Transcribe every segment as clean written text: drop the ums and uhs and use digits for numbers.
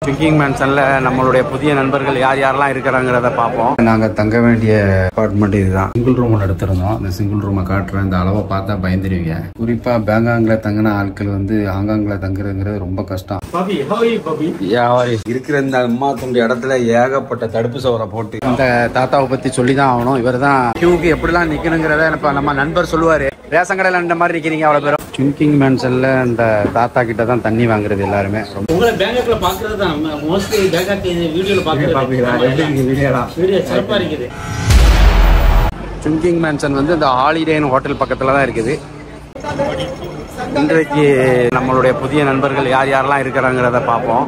ட்விங்கிங் மேன்ஷன்ல நம்மளுடைய புதிய நண்பர்கள் யார் யாரெல்லாம் இருக்கிறாங்கிறத பார்ப்போம். நாங்கள் தங்க வேண்டிய அபார்ட்மெண்ட் இதுதான். சிங்கிள் ரூம் எடுத்திருந்தோம். அந்த சிங்கிள் ரூமை காட்டுறேன். இந்த அளவை பார்த்தா பயந்துருவீங்க. குறிப்பா பேங்காங்ல தங்கின ஆட்கள் வந்து ஹாங்காங்ல தங்குறதுங்கிறது ரொம்ப கஷ்டம். இருக்கிற இந்த அம்மா துண்டு இடத்துல ஏகப்பட்ட தடுப்பு சவரை போட்டு இந்த தாத்தாவை பத்தி சொல்லிதான் ஆகணும். இவர் தான் கியூக்கு எப்படிலாம் நிக்கணுங்கிறத நம்ம நண்பர் சொல்லுவாரு. ரேஷன் கடையில் இந்த மாதிரி நிக்கிறீங்க அவ்வளவு பேரும். ட்விங்கிங் மேன்ஷன்ல இந்த தாத்தா கிட்ட தான் தண்ணி வாங்குறது எல்லாருமே. உங்களை பேங்காக்ல பாக்குறது தான் மோஸ்ட்லி பேங்காக் வீடியோல பாக்குறது. ட்விங்கிங் மேன்ஷன் வந்து இந்த ஹாலிடேன் ஹோட்டல் பக்கத்துல தான் இருக்குது. இன்றைக்கு நம்மளுடைய புதிய நண்பர்கள் யார் யாரெல்லாம் இருக்கிறாங்கிறத பார்ப்போம்.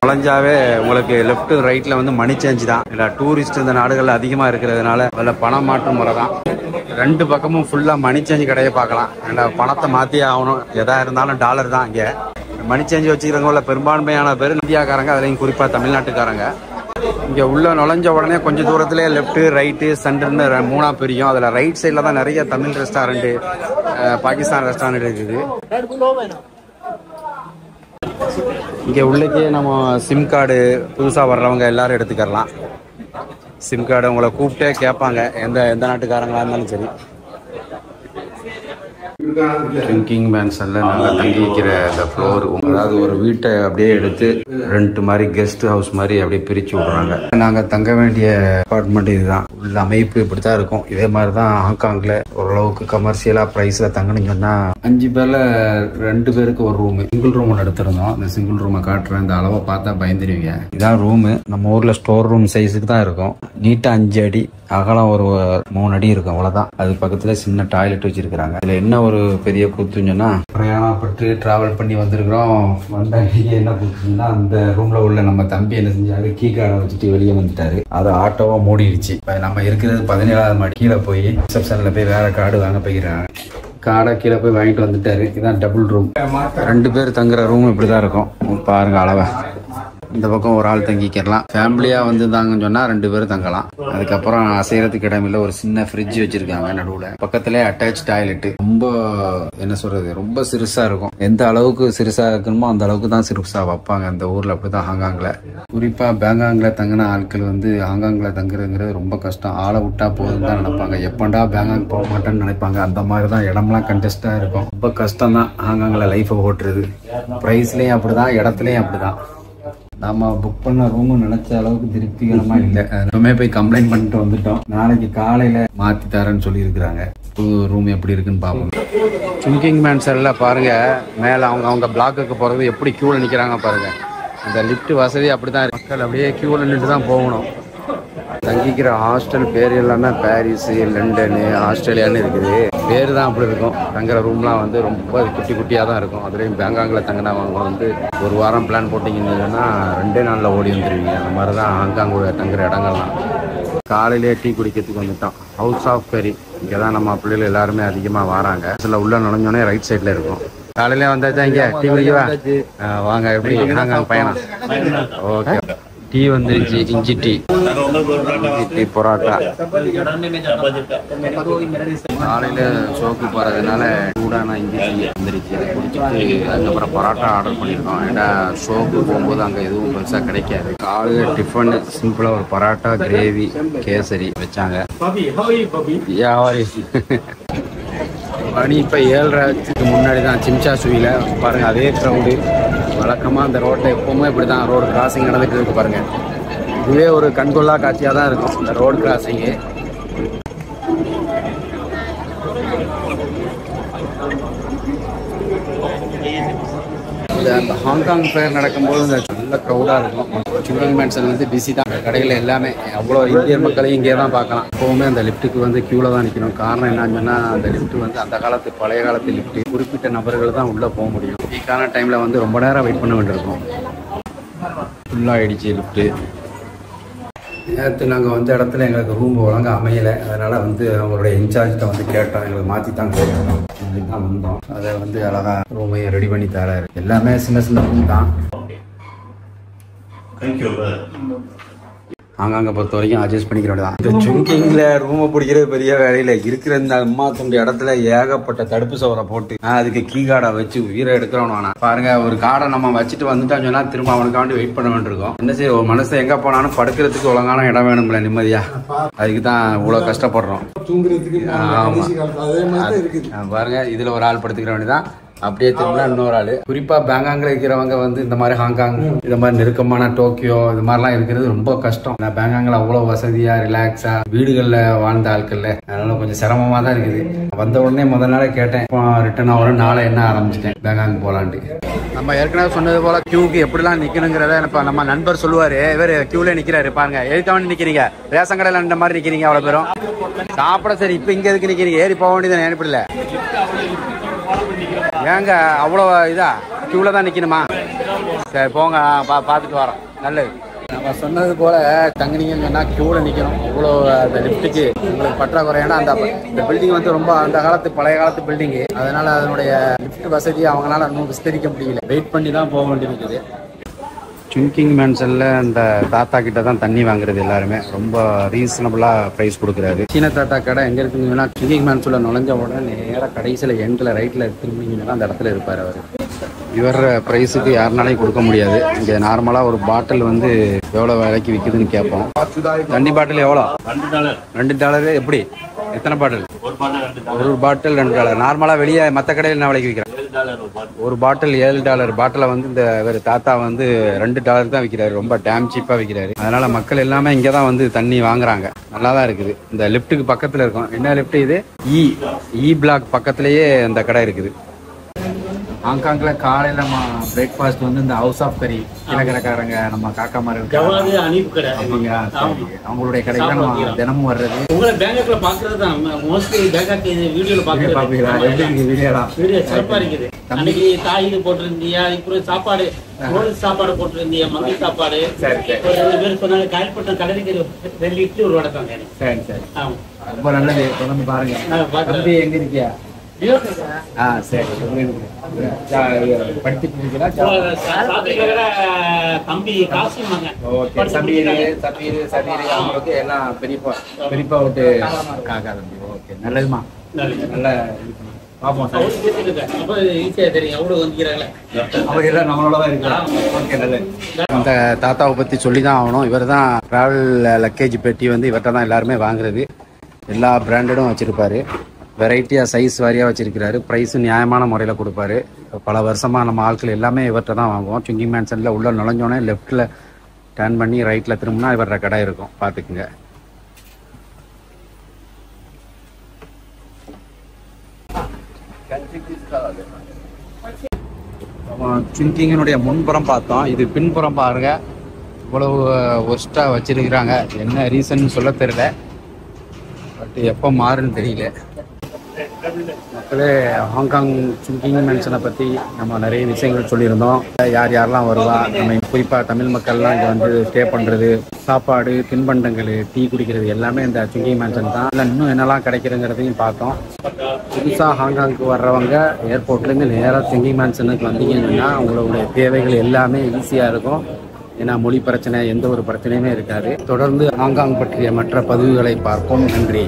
நுழைஞ்சாவே உங்களுக்கு லெஃப்ட் ரைட்ல வந்து மணி சேஞ்ச் தான். இல்லை டூரிஸ்ட் இந்த நாடுகள் அதிகமா இருக்கிறதுனால அதில் பணம் மாற்று முறை தான். ரெண்டு பக்கமும் ஃபுல்லா மணி சேஞ்ச் கடையை பார்க்கலாம். ஏன்னா பணத்தை மாத்தியே ஆகணும். எதா இருந்தாலும் டாலர் தான். இங்கே மணி சேஞ்ச் வச்சுக்கிறவங்கள பெரும்பான்மையான பேர் இந்தியாக்காரங்க, அதுலேயும் குறிப்பா தமிழ்நாட்டுக்காரங்க. இங்க உள்ள நுழைஞ்ச உடனே கொஞ்சம் தூரத்திலே லெஃப்ட் ரைட்டு சென்டர்னு மூணா பிரியும். அதுல ரைட் சைட்ல தான் நிறைய தமிழ் ரெஸ்டாரண்ட், பாகிஸ்தான் ரெஸ்டாரண்ட் இருக்குது. இங்க உள்ளக்கே நம்ம சிம் கார்டு புதுசா வர்றவங்க எல்லாரும் எடுத்துக்கலாம். சிம் கார்டு உங்களை கூப்பிட்டே கேட்பாங்க, எந்த நாட்டுக்காரங்களா இருந்தாலும் சரி. ட்விங்கிங் மேன்ஷன்ல நாங்கள் தங்கி வைக்கிற இந்த ஃப்ளோர், அதாவது ஒரு வீட்டை அப்படியே எடுத்து ரெண்ட் மாதிரி கெஸ்ட் ஹவுஸ் மாதிரி அப்படியே பிரிச்சு விடுறாங்க. நாங்கள் தங்க வேண்டிய அபார்ட்மெண்ட் இதுதான். உள்ள அமைப்பு இப்படித்தான் இருக்கும். இதே மாதிரி தான் ஹாங்காங்ல ஓரளவுக்கு கமர்ஷியலா பிரைஸ்ல தங்கணும்னு சொன்னா 5 பேர்ல 2 பேருக்கு ஒரு ரூம், சிங்கிள் ரூம் ஒன்று எடுத்திருந்தோம். அந்த சிங்கிள் ரூமை காட்டுறேன். இந்த அளவை பார்த்தா பயந்துருவீங்க. இதான் ரூமு. நம்ம ஊர்ல ஸ்டோர் ரூம் சைஸுக்கு தான் இருக்கும். நீட்டா 5 அடி, அகலம் ஒரு 3 அடி இருக்கும், அவ்வளவுதான். அது பக்கத்துல சின்ன டாய்லெட் வச்சிருக்காங்க. இதுல என்ன ஒரு பெரிய கூத்துன்னு சொன்னா, பிரயாணப்பட்டு டிராவல் பண்ணி வந்திருக்கிறோம். வந்த என்ன கூத்துன்னா, அந்த ரூம்ல உள்ள நம்ம தம்பி என்ன செஞ்சாரு, கீ கார்டை வச்சுட்டு வெளியே வந்துட்டாரு. அதை ஆட்டோவா மூடிடுச்சு. நம்ம இருக்கிறது 17வது மாடி. கீழே போய் ரிசப்ஷன்ல போய் வேற கார்டு வாங்க போய்க்கிறாங்க. காடை கீழே போய் வாங்கிட்டு வந்துட்டாரு. இதான் டபுள் ரூம். 2 பேர் தங்குற ரூம் இப்படிதான் இருக்கும். பாருங்க அளவை. இந்த பக்கம் ஒரு ஆள் தங்கிக்கலாம். ஃபேமிலியா வந்து தாங்கன்னு சொன்னா 2 பேரும் தங்கலாம். அதுக்கப்புறம் அசைறதுக்கு இடமில்ல ஒரு சின்ன ஃப்ரிட்ஜ் வச்சிருக்காங்க நடுவுல. பக்கத்துல அட்டாச் டாய்லெட். ரொம்ப என்ன சொல்றது, ரொம்ப சிறுசா இருக்கும். எந்த அளவுக்கு சிறுசா இருக்கணுமோ அந்த அளவுக்கு தான் சிறுசா வைப்பாங்க. அந்த ஊர்ல அப்படிதான் ஹாங்காங்ல. குறிப்பா பேங்காங்ல தங்கின ஆட்கள் வந்து ஹாங்காங்ல தங்குறதுங்கிறது ரொம்ப கஷ்டம். ஆளை விட்டா போதும் தான் நினைப்பாங்க. எப்பண்டா பேங்காங் போக மாட்டேன்னு நினைப்பாங்க. அந்த மாதிரிதான் இடம்லாம் கண்டெஸ்டா இருக்கும். ரொம்ப கஷ்டம் தான் ஹாங்காங்ல லைஃபை ஓட்டுறது. பிரைஸ்லயும் அப்படிதான், இடத்துலயும் அப்படிதான். நாம புக் பண்ண ரூம் நினைச்ச அளவுக்கு திருப்திகரமா இல்லை. எப்பவுமே போய் கம்ப்ளைண்ட் பண்ணிட்டு வந்துட்டோம். நாளைக்கு காலையில மாத்தி தரேன்னு சொல்லி இருக்கிறாங்க. ரூம் எப்படி இருக்குன்னு பாப்போம். ட்விங்கிங் மேன்ஷன்ல பாருங்க, மேல அவங்க பிளாக்குக்கு போறது எப்படி கியூல நிக்கிறாங்க பாருங்க. அந்த லிப்ட் வசதி அப்படிதான் இருக்கு. மக்கள் அப்படியே கியூல நின்று தான் போகணும். தங்கிக்கிற ஹாஸ்டல் பேர் எல்லாமே பாரிஸ், லண்டனு, ஆஸ்திரேலியான்னு இருக்குது. பேர் தான் அப்படி இருக்கும். தங்குற ரூம்லாம் வந்து ரொம்ப குட்டி குட்டியாக தான் இருக்கும். அதுலேயும் பேங்காங்கில் தங்கினவங்க வந்து ஒரு வாரம் பிளான் போட்டிங்கன்னா 2 நாளில் ஓடி வந்துடுவீங்க. அந்த மாதிரி தான் ஹாங்காங் தங்குற இடங்கள்லாம். காலையிலே டீ குடிக்கிறதுக்கு வந்துட்டோம். ஹவுஸ் ஆஃப் பெரி. இங்கே தான் நம்ம பிள்ளைகள் எல்லாருமே அதிகமாக வராங்க. சில உள்ள நுழைஞ்சோடனே ரைட் சைடில் இருக்கும். காலையிலே வந்தாச்சா இங்கே டீ குடிக்கவா? வாங்க. எப்படி ஹாங்காங் பயணம்? ஓகே. டீ வந்துருச்சு. இஞ்சி டீ, டீ பரோட்டா. காலையில ஷோக்கு போறதுனால சூடான இஞ்சி டீ வந்துருச்சு. குடிச்சிட்டு அதுக்கப்புறம் பரோட்டா ஆர்டர் பண்ணியிருக்கோம். ஏன்னா ஷோக்கு போகும்போது அங்கே எதுவும் பெருசாக கிடைக்காது. காலையில் டிஃபன் சிம்பிளாக ஒரு பரோட்டா, கிரேவி, கேசரி வச்சாங்க. மணி இப்போ 7:30 முன்னாடி தான். சிம்சா சுவில பாருங்க, அதே க்ரௌடு. வழக்கமாக அந்த ரோட்டில் எப்பவுமே இப்படி தான் ரோடு கிராசிங் நடந்துட்டு இருக்கு பாருங்க. இதுவே ஒரு கண்கொள்ளா காட்சியாக தான் இருக்கும் இந்த ரோடு கிராசிங்கு. அந்த ஹாங்காங் ஃபேர் நடக்கும்போது இந்த நல்ல க்ரௌடாக இருக்கும். ட்விங்கிங் மேன்ஷன் வந்து பிஸி தான். கடைகள் எல்லாமே அவ்வளோ இந்தியர் மக்களையும் இங்கே தான் பார்க்கலாம். எப்போவுமே அந்த லிஃப்ட்டுக்கு வந்து க்யூவில் தான் நிற்கணும். காரணம் என்னன்னு சொன்னால், அந்த லிஃப்ட் வந்து அந்த காலத்து பழைய காலத்து லிஃப்ட்டு. குறிப்பிட்ட நபர்கள் தான் உள்ளே போக முடியும். பீக்கான டைமில் வந்து ரொம்ப நேரம் வெயிட் பண்ண வேண்டியிருக்கும். ஃபுல்லாகிடுச்சு லிஃப்ட்டு. நேற்று நாங்கள் வந்த இடத்துல எங்களுக்கு ரூம் ஒழுங்க அமையலை. அதனால் வந்து அவங்களுடைய இன்சார்ஜ்கிட்ட வந்து கேட்டோம். எங்களுக்கு மாற்றி தான் கேட்கணும் அப்படி தான் வந்தோம். அதை வந்து அழகாக ரூமையும் ரெடி பண்ணி தராரு. எல்லாமே சின்ன சின்ன ரூம் தான். அங்கங்கே பொறுத்த வரைக்கும் அட்ஜஸ்ட் பண்ணிக்கிற வேண்டியதான். இந்த சுங்கிங்கில் ரூமை பிடிக்கிறது பெரிய வேலையில் இருக்கிற இந்த அம்மா துண்டு இடத்துல ஏகப்பட்ட தடுப்பு சவரை போட்டு அதுக்கு கீ கார்டை வச்சு உயிரை எடுக்கிறோம். நான் பாருங்க, ஒரு கார்டை நம்ம வச்சுட்டு வந்துட்டான்னு சொன்னா திரும்ப அவனுக்காண்டி வெயிட் பண்ண வேண்டியிருக்கோம். என்ன செய்ய, ஒரு மனுஷன் எங்க போனாலும் படுக்கிறதுக்கு ஒழுங்கான இடம் வேணும்ல, நிம்மதியா. அதுக்கு தான் இவ்வளவு கஷ்டப்படுறோம். பாருங்க, இதுல ஒரு ஆள் படுத்துக்கிற வேண்டியதான். அப்படியே திரும்ப இன்னொரு ஆளு. குறிப்பா பேங்காங்ல இருக்கிறவங்க வந்து இந்த மாதிரி ஹாங்காங், இந்த மாதிரி நெருக்கமான டோக்கியோ, இது மாதிரிலாம் இருக்கிறது ரொம்ப கஷ்டம். பேங்காங்ல அவ்வளவு வசதியா ரிலாக்ஸா வீடுகள்ல வாழ்ந்த ஆட்கள்ல, அதனால கொஞ்சம் சிரமமா தான் இருக்குது. வந்த உடனே முதல் நாளே கேட்டேன், ரிட்டர்ன் ஆகிற நாளை என்ன ஆரம்பிச்சிட்டேன் பேங்காங் போலான்ட்டு. நம்ம ஏற்கனவே சொன்னது போல கியூக்கு எப்படிலாம் நிக்கணுங்கிறத இப்ப நம்ம நண்பர் சொல்லுவாரு. இவர் கியூல நிக்கிறாரு பாருங்க. எதுக்காக நிக்கிறீங்க? ரேஷன் கடையில இந்த மாதிரி நிக்கிறீங்க அவ்வளவு பேரும் சாப்பிட. சரி, இப்ப இங்க எதுக்கு நிக்கிறீங்க? ஏறி போக வேண்டியது ஏற்படல. ஏங்க அவ்வளோ இதா கியூல தான் நிக்கணுமா? சரி போங்க, பார்த்துட்டு வரோம். நல்லது. நம்ம சொன்னது போல தங்குனீங்கன்னு சொன்னா கியூல நிக்கணும். அவ்வளோ அந்த லிஃப்ட்டுக்கு உங்களுக்கு பற்றாக்குறை. ஏன்னா அந்த பில்டிங் வந்து ரொம்ப அந்த காலத்து பழைய காலத்து பில்டிங், அதனால அதனுடைய லிஃப்ட் வசதி அவங்களால இன்னும் விஸ்தரிக்க முடியல. வெயிட் பண்ணி தான் போக வேண்டியிருக்குது. சுங்கிங் மேன்சன்ல அந்த தாத்தா கிட்ட தான் தண்ணி வாங்குறது எல்லாருமே. ரொம்ப ரீசனபிளா பிரைஸ் கொடுக்குறாரு. சீன தாத்தா கடை எங்க இருக்குங்கன்னா சுங்கிங் மேன்சன்ல நுழைஞ்ச உடனே நேராக கடைசியில் எண்டில் ரைட்ல திரும்பிங்கன்னா அந்த இடத்துல இருப்பார் அவர். இவர் பிரைஸுக்கு யாருனாலையும் கொடுக்க முடியாது. இங்கே நார்மலாக ஒரு பாட்டில் வந்து எவ்வளோ விலைக்கு விற்குதுன்னு கேட்போம். தண்ணி பாட்டில் எவ்வளோ? $2. எப்படி? எத்தனை பாட்டில்? ஒரு பாட்டில் $2. நார்மலாக வெளியே மற்ற கடையில் என்ன விலைக்கு விற்கிறேன்? ஒரு பாட்டில் $7. பாட்டில வந்து இந்த இவர் தாத்தா வந்து $2 தான் விற்கிறாரு. ரொம்ப டேம் சீப்பா விற்கிறாரு. அதனால மக்கள் எல்லாமே இங்கே தான் வந்து தண்ணி வாங்குறாங்க. நல்லா தான் இருக்குது. இந்த லிப்டுக்கு பக்கத்தில் இருக்கும். என்ன லிப்ட் இது? இ பிளாக் பக்கத்திலேயே இந்த கடை இருக்குது. ஹாங்காங்ல காலையில நம்ம பிரேக்ஃபாஸ்ட் வந்து இந்த ஹவுஸ் ஆஃப் கறி கடைக்காரங்க நம்ம காக்கா மாதிரி அவங்களுடைய கடைக்கு நம்ம தினமும் வர்றது. உங்களை பேங்காக்ல பாக்குறது தான் மோஸ்ட்லி. பேங்காக் வீடியோல பாக்குறேன். வீடியோ சிறப்பா இருக்குது. அன்னைக்கு தாய் இது போட்டிருந்தியா, இப்போ சாப்பாடு சாப்பாடு போட்டிருந்தியா, மங்கி சாப்பாடு. ரெண்டு பேர் சொன்னாங்க காயல்பட்ட கடலுக்கு 2 இட்லி ஒரு வடை தாங்க. சரி சரி, ரொம்ப நல்லது. தொடர்ந்து பாருங்க. எங்க இருக்கியா? சரி, படிச்சுட்டு தம்பி காசு அவங்களுக்கு எல்லாம் பெரியப்பா விட்டு காக்கா தம்பி. ஓகே, நல்லதுமா. நல்ல பாப்போம். இந்த தாத்தாவை பத்தி சொல்லிதான் ஆகணும். இவர் தான் டிராவல் லக்கேஜ் பெட்டி வந்து இவர்கிட்ட தான் எல்லாருமே வாங்குறது. எல்லா பிராண்டடும் வச்சிருப்பாரு. வெரைட்டியாக சைஸ் வாரியாக வச்சிருக்கிறாரு. ப்ரைஸும் நியாயமான முறையில் கொடுப்பாரு. பல வருஷமாக நம்ம ஆட்கள் எல்லாமே இவர்கிட்ட தான் வாங்குவோம். சுங்கிங் மேன்சனில் உள்ள நுழைஞ்சோடனே லெஃப்ட்டில் டர்ன் பண்ணி ரைட்டில் திரும்பினா இவரோட கடை இருக்கும். பார்த்துக்குங்க. சுங்கிங்கினுடைய முன்புறம் பார்த்தோம். இது பின்புறம் பாருங்க. இவ்வளவு ஒர்ஸ்ட்டாக வச்சிருக்கிறாங்க. என்ன ரீசன் சொல்ல தெரியல, பட் எப்போ மாறுன்னு தெரியல. மக்களே, ஹாங்காங் சுங்கிங் மேன்சனை பற்றி நம்ம நிறைய விஷயங்கள் சொல்லியிருந்தோம். யார் யாரெல்லாம் வருவா, நம்ம குறிப்பாக தமிழ் மக்கள்லாம் இங்கே வந்து ஸ்டே பண்ணுறது, சாப்பாடு, தின்பண்டங்கள், டீ குடிக்கிறது எல்லாமே இந்த சுங்கிங் மேன்சன் தான். இல்லை இன்னும் என்னெல்லாம் கிடைக்கிறதுங்கிறதையும் பார்த்தோம். புதுசாக ஹாங்காங்க்கு வர்றவங்க ஏர்போர்ட்லேருந்து நேராக சுங்கிங் மேன்சனுக்கு வந்தீங்கன்னா உங்களுடைய தேவைகள் எல்லாமே ஈஸியாக இருக்கும். ஏன்னா மொழி பிரச்சனை, எந்த ஒரு பிரச்சனையுமே இருக்காது. தொடர்ந்து ஹாங்காங் பற்றிய மற்ற பதிவுகளை பார்ப்போம். நன்றி.